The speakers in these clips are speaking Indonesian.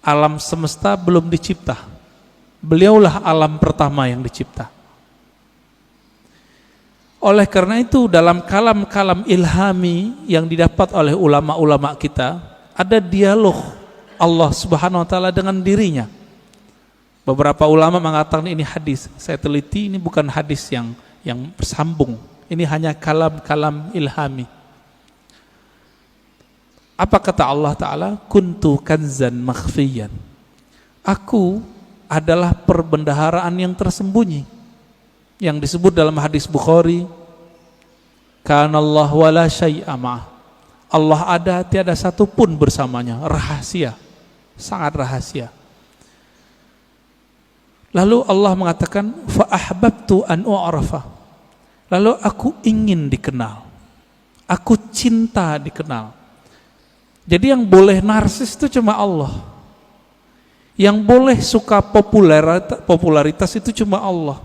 Alam semesta belum dicipta. Beliaulah alam pertama yang dicipta. Oleh karena itu dalam kalam-kalam ilhami yang didapat oleh ulama-ulama kita, ada dialog Allah Subhanahu wa taala dengan dirinya. Beberapa ulama mengatakan ini hadis. Saya teliti, ini bukan hadis yang bersambung. Ini hanya kalam-kalam ilhami. Apa kata Allah Ta'ala? Kuntu kanzan makhfiyan. Aku adalah perbendaharaan yang tersembunyi. Yang disebut dalam hadis Bukhari, Kanallahu wala syai'a ma'ah. Allah ada, tiada satu pun bersamanya. Rahasia, sangat rahasia. Lalu Allah mengatakan, fa ahbabtu an u'rafa. Lalu aku ingin dikenal. Aku cinta dikenal. Jadi yang boleh narsis itu cuma Allah. Yang boleh suka popularitas itu cuma Allah.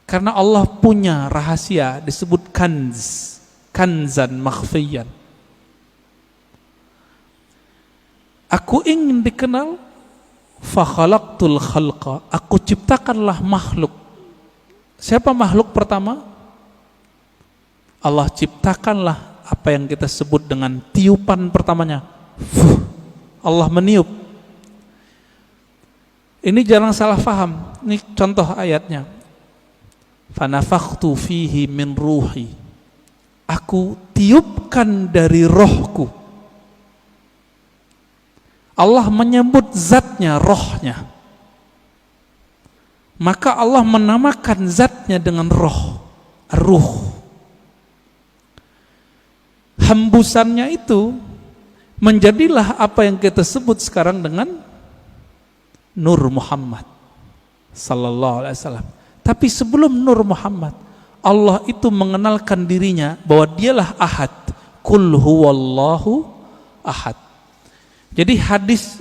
Karena Allah punya rahasia disebut kanzan makhfiyan. Aku ingin dikenal, fa khalaqtul khalqa. Aku ciptakanlah makhluk. Siapa makhluk pertama? Allah ciptakanlah apa yang kita sebut dengan tiupan pertamanya. Allah meniup. Ini jangan salah faham. Ini contoh ayatnya. Fanafakhtu fihi min ruhi. Aku tiupkan dari rohku. Allah menyebut zatnya, rohnya. Maka Allah menamakan zatnya dengan roh, ruh. Hembusannya itu menjadilah apa yang kita sebut sekarang dengan Nur Muhammad sallallahu alaihi wasallam. Tapi sebelum Nur Muhammad, Allah itu mengenalkan dirinya bahwa dialah Ahad. Qul huwallahu ahad. Jadi hadis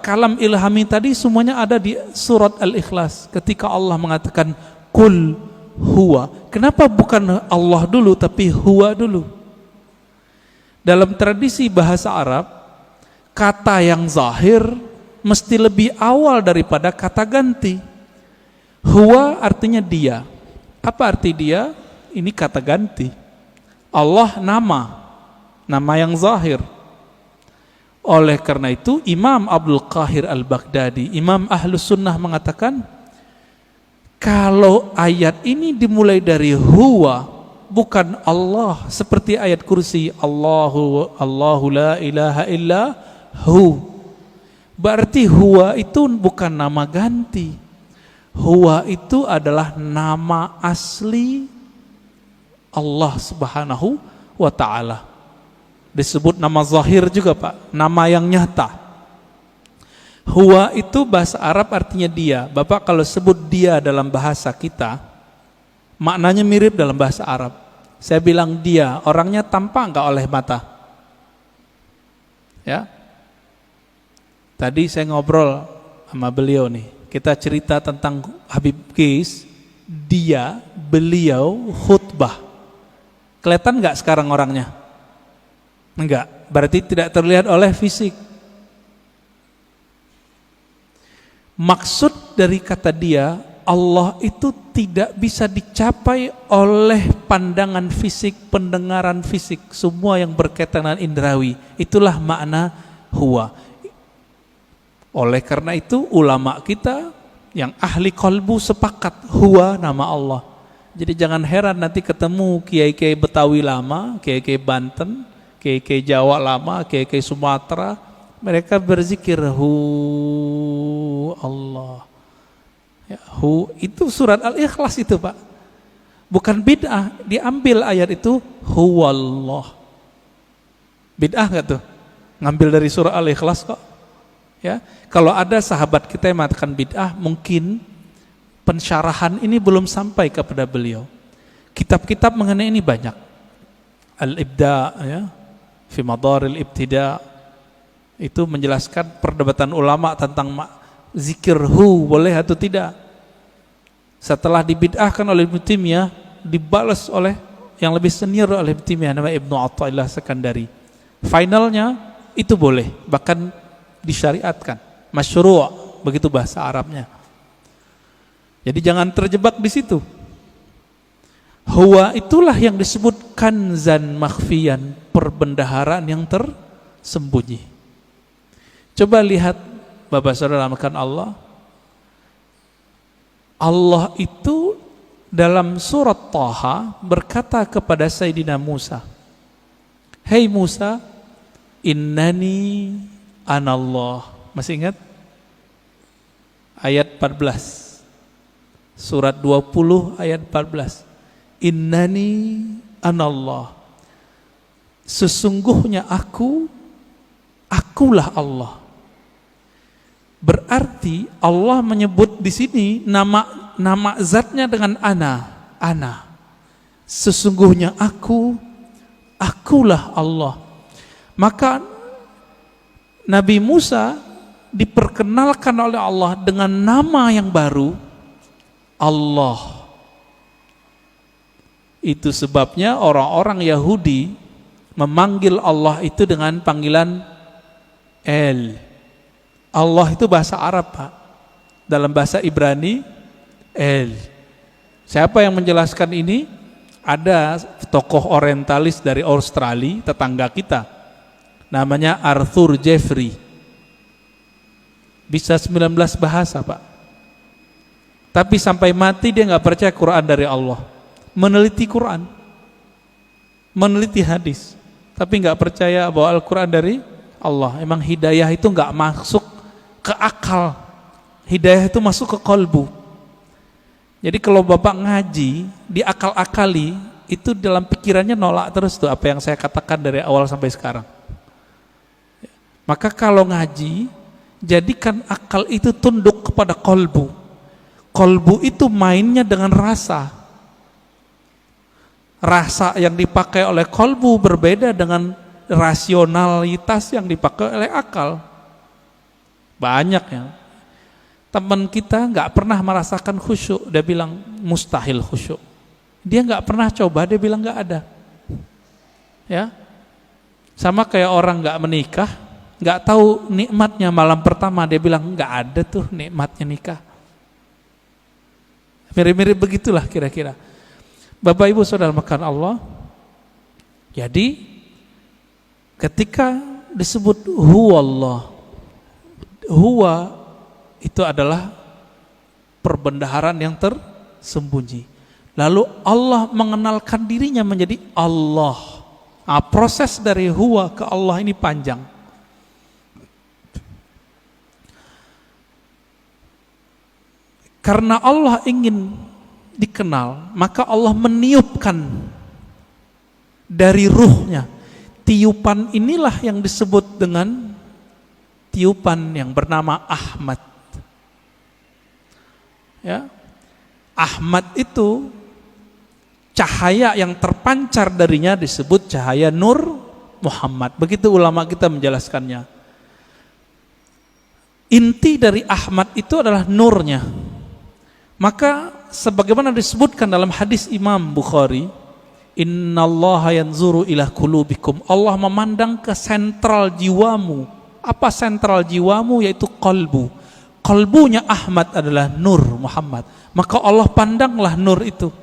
kalam ilhami tadi semuanya ada di surat Al-Ikhlas ketika Allah mengatakan Qul huwa. Kenapa bukan Allah dulu tapi huwa dulu? Dalam tradisi bahasa Arab, kata yang zahir mesti lebih awal daripada kata ganti. Huwa artinya dia. Apa arti dia? Ini kata ganti. Allah nama yang zahir. Oleh karena itu Imam Abdul Qahir Al-Baghdadi, Imam Ahlus Sunnah mengatakan, kalau ayat ini dimulai dari huwa, bukan Allah, seperti ayat kursi Allahu la ilaha illa hu, berarti huwa itu bukan nama ganti. Huwa itu adalah nama asli Allah Subhanahu wa ta'ala. Disebut nama zahir juga Pak, nama yang nyata. Huwa itu bahasa Arab artinya dia. Bapak kalau sebut dia dalam bahasa kita, maknanya mirip dalam bahasa Arab. Saya bilang dia, orangnya tampak enggak oleh mata? Ya. Tadi saya ngobrol sama beliau nih. Kita cerita tentang Habib Qais, beliau khutbah. Kelihatan enggak sekarang orangnya? Enggak, berarti tidak terlihat oleh fisik. Maksud dari kata dia, Allah itu tidak bisa dicapai oleh pandangan fisik, pendengaran fisik, semua yang berkaitan dengan indrawi. Itulah makna huwa. Oleh karena itu ulama kita yang ahli qalbu sepakat huwa nama Allah. Jadi jangan heran nanti ketemu kiai-kiai Betawi lama, kiai-kiai Banten, kiai-kiai Jawa lama, kiai-kiai Sumatera, mereka berzikir hu Allah. Ya, hu itu surat Al-Ikhlas itu Pak. Bukan bid'ah, diambil ayat itu huwallah. Bid'ah enggak tuh? Ngambil dari surah Al-Ikhlas kok. Ya, kalau ada sahabat kita yang mengatakan bid'ah, mungkin pensyarahan ini belum sampai kepada beliau. Kitab-kitab mengenai ini banyak. Al-Ibda ya, fi Madaril Ibtida, itu menjelaskan perdebatan ulama tentang zikir hu boleh atau tidak. Setelah dibid'ahkan oleh Ibnu Taimiyah, dibalas oleh yang lebih senior oleh Ibnu Taimiyah, namanya Ibnu Athaillah Sekandari. Finalnya itu boleh, bahkan disyariatkan. Masyru', begitu bahasa Arabnya. Jadi jangan terjebak di situ. Huwa itulah yang disebut kanzan makhfiyan, perbendaharaan yang tersembunyi. Coba lihat Bapak Saudara makan Allah. Allah itu dalam surat Thaha berkata kepada Sayyidina Musa, "Hei Musa, innani anallah." Masih ingat? Ayat 14. Surat 20 ayat 14. Innani anallah. Sesungguhnya akulah Allah. Berarti Allah menyebut di sini nama zatnya dengan ana. Sesungguhnya akulah Allah. Maka Nabi Musa diperkenalkan oleh Allah dengan nama yang baru, Allah. Itu sebabnya orang-orang Yahudi memanggil Allah itu dengan panggilan El. Allah itu bahasa Arab, Pak. Dalam bahasa Ibrani, El. Siapa yang menjelaskan ini? Ada tokoh orientalis dari Australia, tetangga kita. Namanya Arthur Jeffrey. Bisa 19 bahasa, Pak. Tapi sampai mati dia nggak percaya Quran dari Allah. Meneliti Quran, meneliti hadis, tapi nggak percaya bahwa Al-Quran dari Allah. Emang hidayah itu nggak masuk ke akal, hidayah itu masuk ke kolbu. Jadi kalau Bapak ngaji, diakal-akali, itu dalam pikirannya nolak terus tuh apa yang saya katakan dari awal sampai sekarang. Maka kalau ngaji, jadikan akal itu tunduk kepada kolbu. Kolbu itu mainnya dengan rasa. Rasa yang dipakai oleh kolbu berbeda dengan rasionalitas yang dipakai oleh akal. Banyak ya. Teman kita nggak pernah merasakan khusyuk, dia bilang mustahil khusyuk. Dia nggak pernah coba, dia bilang nggak ada. Ya, sama kayak orang nggak menikah, nggak tahu nikmatnya malam pertama, dia bilang nggak ada tuh nikmatnya nikah. Mirip-mirip begitulah kira-kira. Bapak Ibu Saudara makan Allah. Jadi ketika disebut huwallah, huwa itu adalah perbendaharaan yang tersembunyi. Lalu Allah mengenalkan dirinya menjadi Allah. Nah, proses dari huwa ke Allah ini panjang. Karena Allah ingin dikenal, maka Allah meniupkan dari ruhnya. Tiupan inilah yang disebut dengan tiupan yang bernama Ahmad. Ya, Ahmad itu cahaya yang terpancar darinya disebut cahaya Nur Muhammad. Begitu ulama kita menjelaskannya. Inti dari Ahmad itu adalah nurnya. Maka sebagaimana disebutkan dalam hadis Imam Bukhari, innallaha yanzuru ila qulubikum. Allah memandang ke sentral jiwamu. Apa sentral jiwamu? Yaitu qalbu. Qalbunya Ahmad adalah Nur Muhammad. Maka Allah pandanglah nur itu.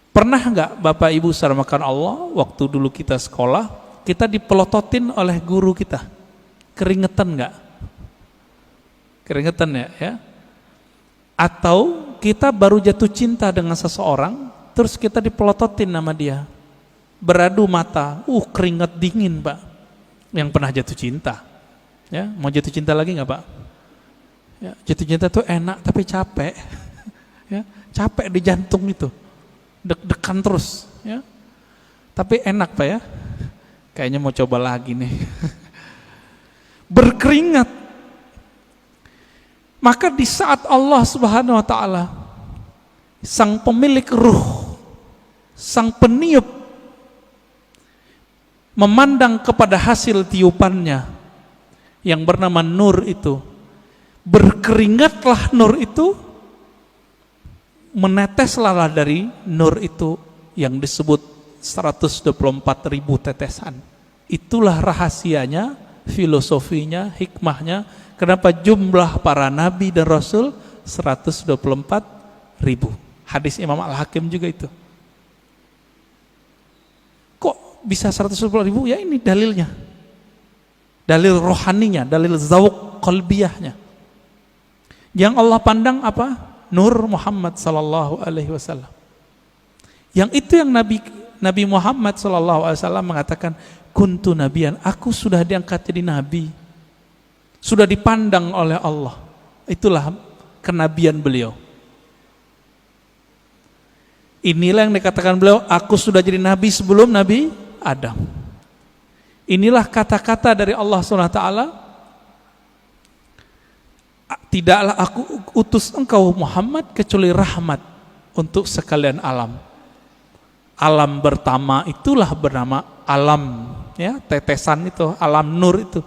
Pernah enggak Bapak Ibu saudara makan Allah, waktu dulu kita sekolah, kita dipelototin oleh guru kita? Keringetan enggak? Keringetan ya? Atau kita baru jatuh cinta dengan seseorang, terus kita dipelototin nama dia, beradu mata, keringat dingin Pak, yang pernah jatuh cinta. Ya, mau jatuh cinta lagi nggak Pak? Ya, jatuh cinta tuh enak tapi capek, ya, capek di jantung itu, deg-degan terus, ya. Tapi enak Pak ya, kayaknya mau coba lagi nih, berkeringat. Maka di saat Allah Subhanahu wa ta'ala, sang pemilik ruh, sang peniup, memandang kepada hasil tiupannya yang bernama nur itu, berkeringatlah nur itu, meneteslah dari nur itu yang disebut 124.000 tetesan. Itulah rahasianya filosofinya, hikmahnya, kenapa jumlah para nabi dan rasul 124.000. Hadis Imam Al-Hakim juga itu. Kok bisa 124.000? Ya ini dalilnya. Dalil rohaninya, dalil zawq qalbiyahnya. Yang Allah pandang apa? Nur Muhammad sallallahu alaihi wasallam. Yang itu yang Nabi Muhammad sallallahu alaihi wasallam mengatakan, kuntu nabiyan, aku sudah diangkat jadi nabi. Sudah dipandang oleh Allah. Itulah kenabian beliau. Inilah yang dikatakan beliau, aku sudah jadi nabi sebelum Nabi Adam. Inilah kata-kata dari Allah SWT, tidaklah aku utus engkau Muhammad kecuali rahmat untuk sekalian alam. Alam pertama itulah bernama alam, ya, tetesan itu, alam nur itu.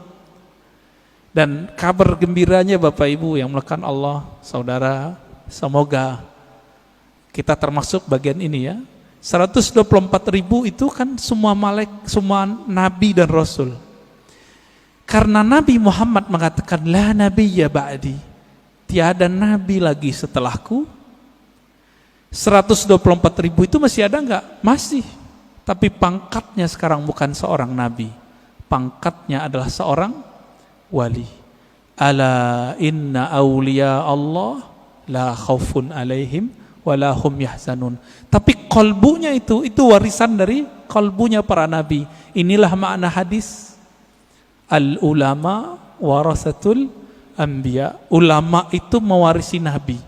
Dan kabar gembiranya Bapak Ibu yang melakukan Allah, saudara, semoga kita termasuk bagian ini ya. 124.000 itu kan semua semua nabi dan rasul. Karena Nabi Muhammad mengatakan la nabiyya ba'di, tiada nabi lagi setelahku. 124.000 itu masih ada enggak? Masih. Tapi pangkatnya sekarang bukan seorang nabi. Pangkatnya adalah seorang wali. Ala inna awliya Allah la khaufun alaihim wala hum yahzanun. Tapi qalbunya itu warisan dari qalbunya para nabi. Inilah makna hadis al ulama warasatul anbiya. Ulama itu mewarisi nabi.